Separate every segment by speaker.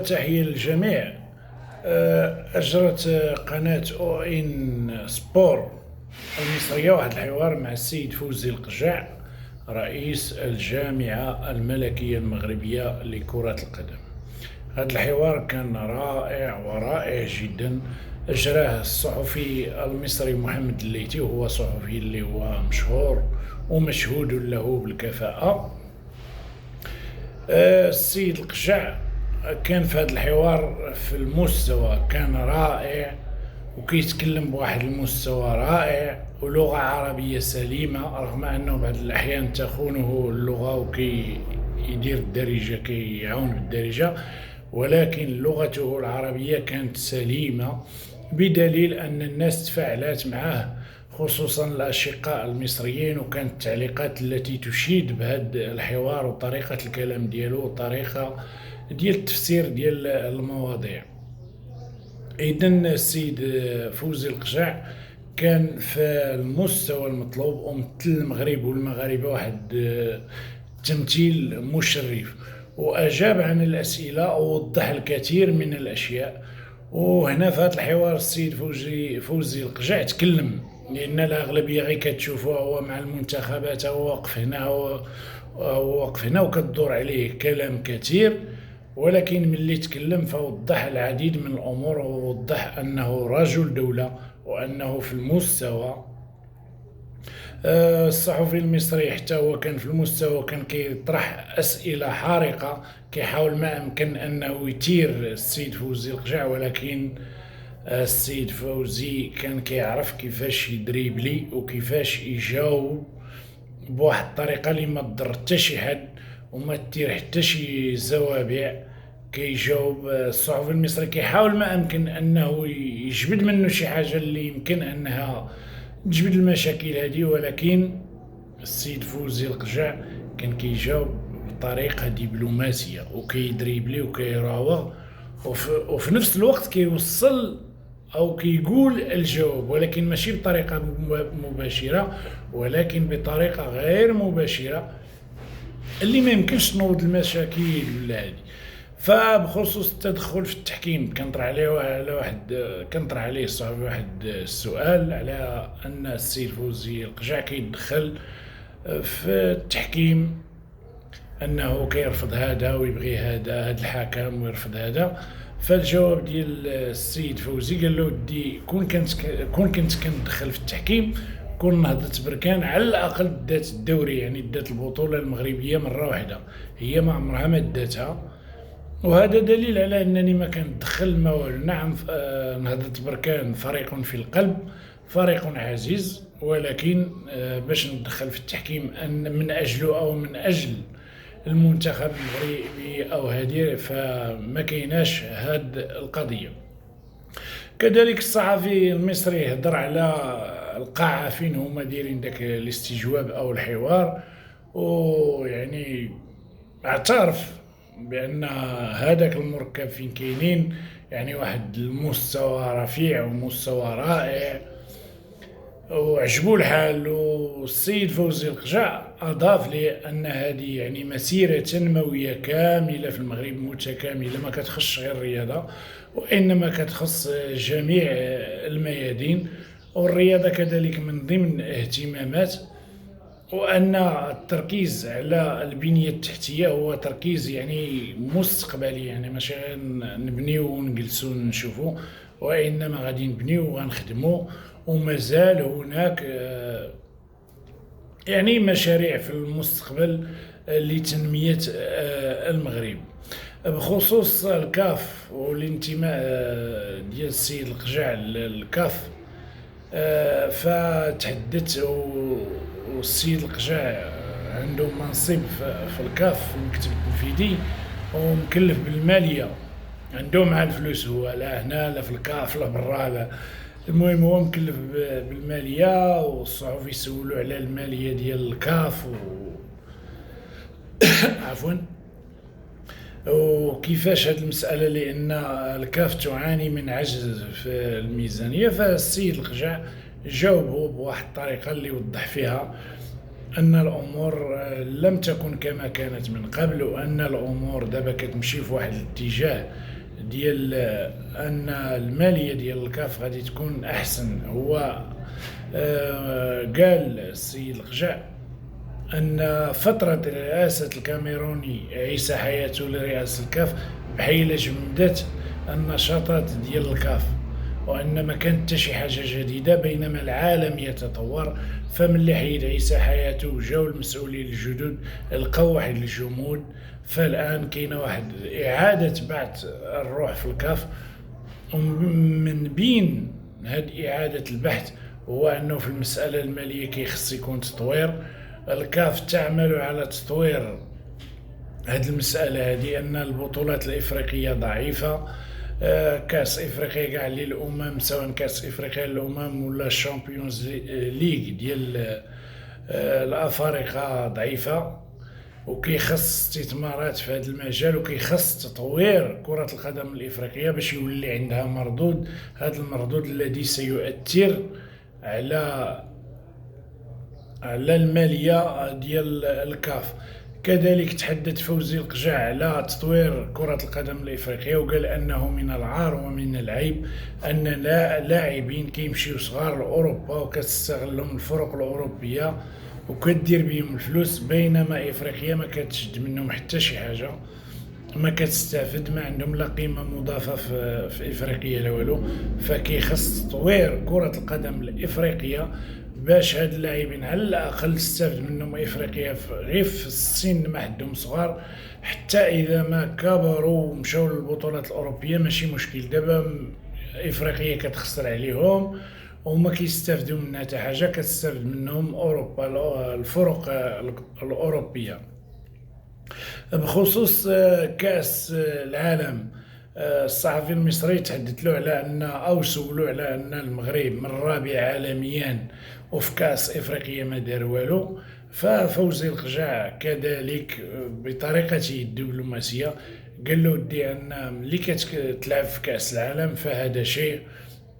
Speaker 1: تحية للجميع. أجرت قناة أو إن سبور المصرية واحد الحوار مع السيد فوزي القجع، رئيس الجامعة الملكية المغربية لكرة القدم. هذا الحوار كان رائع ورائع جدا. أجراه الصحفي المصري محمد الليثي، وهو صحفي اللي هو مشهور ومشهود له بالكفاءة. السيد القجع كان في هذا الحوار في المستوى كان رائع، وكيتكلم بواحد المستوى رائع ولغة عربية سليمة، رغم أنه بعض الأحيان تخونه اللغة وكي يدير الدارجة كيعاون بالدارجة، ولكن لغته العربية كانت سليمة، بدليل أن الناس تفاعلات معه خصوصا الأشقاء المصريين، وكانت التعليقات التي تشيد بهذا الحوار وطريقة الكلام ديالو وطريقة ديال التفسير ديال المواضيع. إذا السيد فوزي القجع كان في المستوى المطلوب ومثل المغرب والمغاربة واحد تمثيل مشرف، وأجاب عن الأسئلة ووضح الكثير من الأشياء. وهنا في هذا الحوار السيد فوزي القجع تكلم، لأن الأغلبية غير كتشوفوه هو مع المنتخبات، هو واقف هنا هو واقف هنا وكتدور عليه كلام كثير، ولكن ملي تكلم فوضح العديد من الأمور، ووضح أنه رجل دولة وأنه في المستوى. الصحفي المصري حتى هو كان في المستوى، كان كيطرح أسئلة حارقة، كيحاول ما أمكن أنه يثير السيد فوزي القجع، ولكن السيد فوزي كان كيعرف كيفاش يدريبلي وكيفاش يجاوب بواحد الطريقة اللي ما تضر حتى شي حد وما تدير حتى شي زوابع. كيجاوب الصحفي المصري كيحاول ما أمكن أنه يجبد منه شي حاجة اللي يمكن أنها تجبد المشاكل هذه، ولكن السيد فوزي القجع كان كيجاوب بطريقة دبلوماسية وكيدريبلي وكيراوغ، وفي نفس الوقت كيوصل أو كيقول الجواب، ولكن ماشي بطريقة مباشرة، ولكن بطريقة غير مباشرة اللي ما يمكنش تنوض المشاكل ولا هادي. فبخصوص التدخل في التحكيم كنطرح عليه الصحفي واحد السؤال على أن السيد فوزي القجع كيدخل في التحكيم، أنه كيرفض هذا ويبغي هذا الحكم ويرفض هذا. فالجواب ديال السيد فوزي قال له ودي كون كنت كندخل في التحكيم كون نهضت بركان على الاقل دات الدوري، يعني دات البطوله المغربيه مره واحده، هي ما عمرها ما داتها، وهذا دليل على انني ما كندخل ما والو. نعم، نهضت بركان فريق في القلب، فريق عزيز، ولكن باش ندخل في التحكيم أن من اجله او من اجل المنتخب المغربي او هذه، فما كايناش هاد القضيه. كذلك الصحفي المصري هضر على القاعه فين هما دايرين داك الاستجواب او الحوار، ويعني اعترف بان هذاك المركب فين كاينين يعني واحد المستوى رفيع ومستوى رائع وعجبو الحال. والسيد فوزي القجع أضاف لي أن هذه يعني مسيرة تنموية كاملة في المغرب، متكاملة، ما كتخص غير الرياضة وإنما كتخص جميع الميادين، والرياضة كذلك من ضمن اهتمامات، وأن التركيز على البنية التحتية هو تركيز يعني مستقبلي، يعني ماشي غير نبنيو ونجلسو نشوفو، وإنما غادي نبنيو وغنخدمو، ومازال هناك يعني مشاريع في المستقبل لتنمية المغرب. بخصوص الكاف والانتماء ديال السيد القجع للكاف، فتحدث، والسيد القجع عنده منصب في الكاف في المكتب التنفيذي ومكلف بالمالية، عنده مع الفلوس، هو لا هنا لا في الكاف لا برا لا، المهم هو مكلف بالمالية، والصحفي يسولوا على المالية ديال الكاف عفوا، وكيفاش هذه المسألة، لأن الكاف تعاني من عجز في الميزانية. فالسيد القجع جاوبه بواحد الطريقة اللي وضح فيها أن الأمور لم تكن كما كانت من قبل، وأن الأمور دابا كتمشي في واحد الاتجاه ديال أن المالية ديال الكاف غادي تكون أحسن. هو قال السيد القجع أن فترة رئاسة الكاميروني عيسى حياته لرئاسة الكاف بحال جمدت النشاطات ديال الكاف، وأن ما كانت حتى شي حاجة جديدة بينما العالم يتطور. فملي حيد عيسى حياته جاو المسؤولين الجدد لقاو واحد الجمود، فالآن كاينة واحد إعادة بعث الروح في الكاف. ومن بين هاد إعادة البحث هو أنه في المسألة المالية كيخص يكون تطوير. الكاف تعمل على تطوير هاد المسألة هادي، أن البطولات الإفريقية ضعيفة. كاس إفريقيا كاع للأمم، سواء كاس إفريقيا للأمم ولا الشامبيونز ليغ ديال الأفارقة ضعيفة، وكيخص استثمارات في هذا المجال، وكيخص تطوير كرة القدم الإفريقية باش يولي عندها مردود. هذا المردود الذي سيؤثر على المالية ديال الكاف. كذلك تحدث فوزي القجع على تطوير كرة القدم الإفريقية، وقال أنه من العار ومن العيب أن لاعبين كيمشيو صغار لأوروبا وكتستغلهم الفرق الأوروبية وكدير بهم الفلوس، بينما إفريقيا ما كتشد منهم حتى شي حاجة، ما كتستافد، ما عندهم لا قيمة مضافة في إفريقيا لا والو. فكيخص تطوير كرة القدم الإفريقية باش هاد اللاعبين على الأقل تستافد منهم إفريقيا غير في السن ما حدهم صغار، حتى إذا ما كبروا ومشاو للبطولات الأوروبية ماشي مشكل. دابا إفريقيا كتخسر عليهم وما كيستافدوا منها حتى حاجة، كتستافد منهم أوروبا، الفرق الأوروبية. بخصوص كأس العالم، الصحفي المصري تحدث له على أن أو سولو على أن المغرب من الرابع عالميا وفي كأس إفريقيا ما دار والو. ففوزي القجع كذلك بطريقته الدبلوماسية قال له ودي أن ملي كتلعب في كأس العالم فهذا شيء،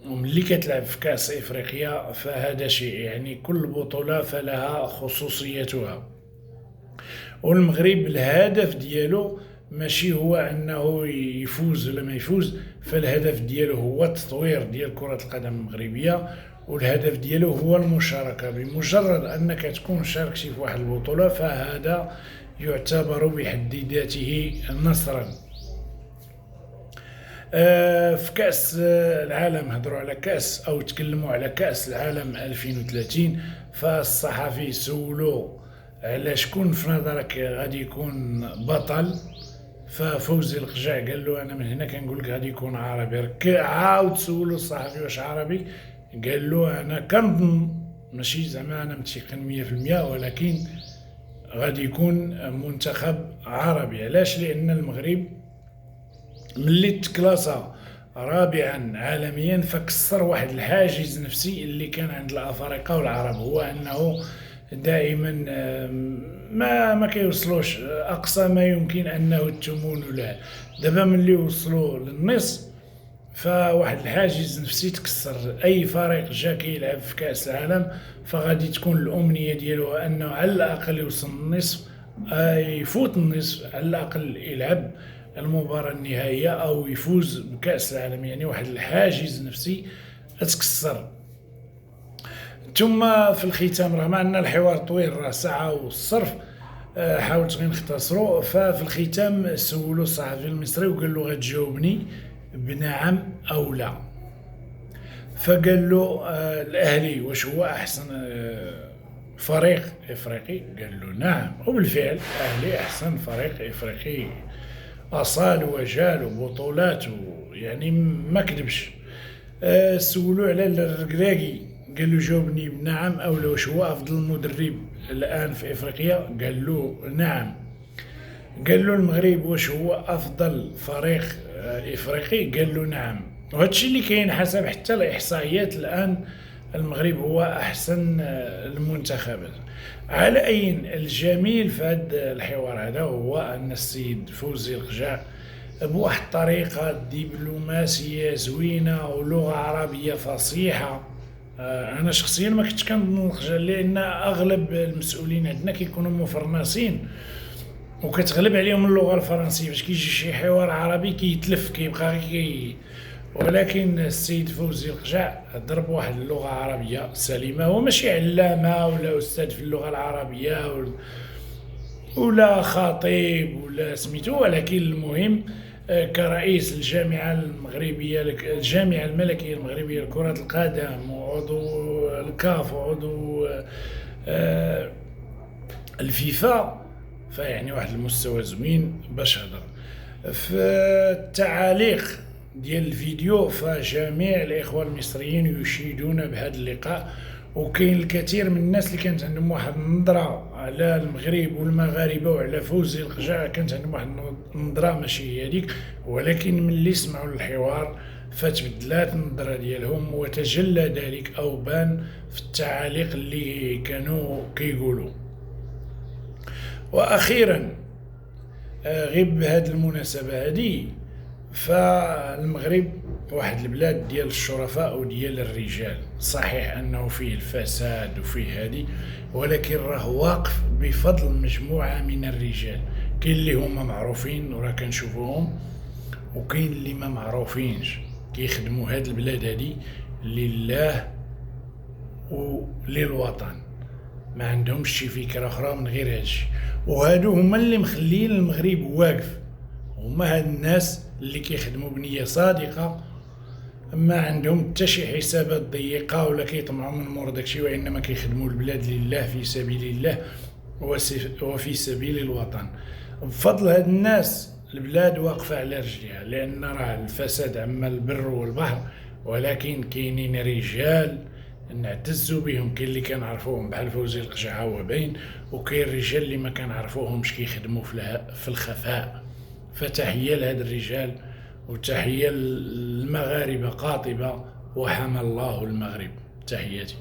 Speaker 1: وملي كتلعب في كأس إفريقيا فهذا شيء، يعني كل بطولة فلها خصوصيتها. والمغرب الهدف ديالو ماشي هو انه يفوز ولا ما يفوز، فالهدف ديالو هو التطوير ديال كرة القدم المغربية، والهدف ديالو هو المشاركة. بمجرد انك تكون شاركتي في واحد البطولة فهذا يعتبر بحد ذاته نصرا. في كأس العالم هضروا على كأس أو تكلموا على كأس العالم 2030، فالصحفي سولو على شكون في نظرك غادي يكون بطل، ففوزي القجع قال له أنا من هنا كنقول لك غادي يكون عربي. عاود سولو الصحفي واش عربي، قال له أنا كنظن، ماشي زعما أنا متيقن 100%، ولكن غادي يكون منتخب عربي. علاش؟ لأن المغرب ملي تكلاسا رابعا عالميا فكسر واحد الحاجز نفسي اللي كان عند الافارقه والعرب، هو انه دائما ما كيوصلوش اقصى ما يمكن انه التمون له. دابا ملي وصلوا للنص فواحد الحاجز نفسي تكسر. اي فريق جا كيلعب في كاس العالم فغادي تكون الامنيه ديالو انه على الاقل يوصل للنصف، يفوت النصف، على الاقل يلعب المباراة النهائية أو يفوز بكأس العالم، يعني واحد الحاجز نفسي أتكسر. ثم في الختام، رغم أن الحوار طويل راه ساعة والصرف، حاولت غير نختصرو. ففي الختام سولو الصحفي المصري وقال له غتجاوبني بنعم أو لا. فقال له الأهلي واش هو أحسن فريق إفريقي؟ قال له نعم، وبالفعل الأهلي أحسن فريق إفريقي، أصال وجال وبطولات، يعني ما كذبش. سولو على الركراكي قال له جاوبني بنعم أو لا، واش هو أفضل مدرب الآن في إفريقيا؟ قال له نعم. قال له المغرب واش هو أفضل فريق إفريقي؟ قال له نعم. وهذا الشيء اللي كاين حسب حتى الإحصائيات الآن، المغرب هو أحسن المنتخبات. على أي الجميل في هذا الحوار هذا هو أن السيد فوزي القجع بواحد الطريقة دبلوماسية زوينة ولغة عربية فصيحة انا شخصيا ما كنتش كنظن الخجل، لان اغلب المسؤولين عندنا كيكونوا مفرنسين وكتغلب عليهم اللغه الفرنسيه. فاش كيجي شي حوار عربي كيتلف كيبقى غير ولكن السيد فوزي القجع ضرب واحد اللغه عربيه سليمه. هو ماشي علامه ولا استاذ في اللغه العربيه ولا خطيب ولا سميتو، ولكن المهم كرئيس الجامعة المغربية الجامعة الملكية المغربية لكرة القدم وعضو الكاف وعضو الفيفا، فيعني واحد المستوى زوين باش هضر. في التعاليق ديال الفيديو فجميع الإخوة المصريين يشيدون بهذا اللقاء، وكاين الكثير من الناس اللي كانت عندهم واحد النظرة على المغرب والمغاربة وعلى فوزي القجع، كانت عندهم واحد النظرة ماشي هي هذيك، ولكن ملي سمعوا الحوار فتبدلات النظرة ديالهم وتجلى ذلك أو بان في التعاليق اللي كانوا كيقولوا. وأخيرا غير بهذه المناسبة هذه، فالمغرب واحد البلاد ديال الشرفاء وديال الرجال. صحيح انه فيه الفساد وفيه هذه، ولكن راه واقف بفضل مجموعه من الرجال. كاين اللي هما معروفين وراه كنشوفوهم، وكاين اللي ما معروفينش كيخدموا هاد البلاد هذه لله وللوطن، ما عندهمش شي فكره اخرى من غير هادشي. وهادو هما اللي مخلين المغرب واقف، هما هاد الناس اللي كيخدموا بنيه صادقه، ما عندهم حتى شي حسابات ضيقه ولا كيطمعوا من مور داكشي، وانما كيخدموا البلاد لله في سبيل الله وفي سبيل الوطن. بفضل هاد الناس البلاد واقفه على رجليها، لان راه الفساد عم البر والبحر، ولكن كاينين رجال نعتزوا بهم. كاين اللي كنعرفوهم بحال فوزي القجع هو باين، وكاين الرجال اللي ما كنعرفوهمش كيخدموا في الخفاء. فتحية لهاد الرجال وتحية للمغاربة قاطبة، وحمى الله المغرب. تحياتي.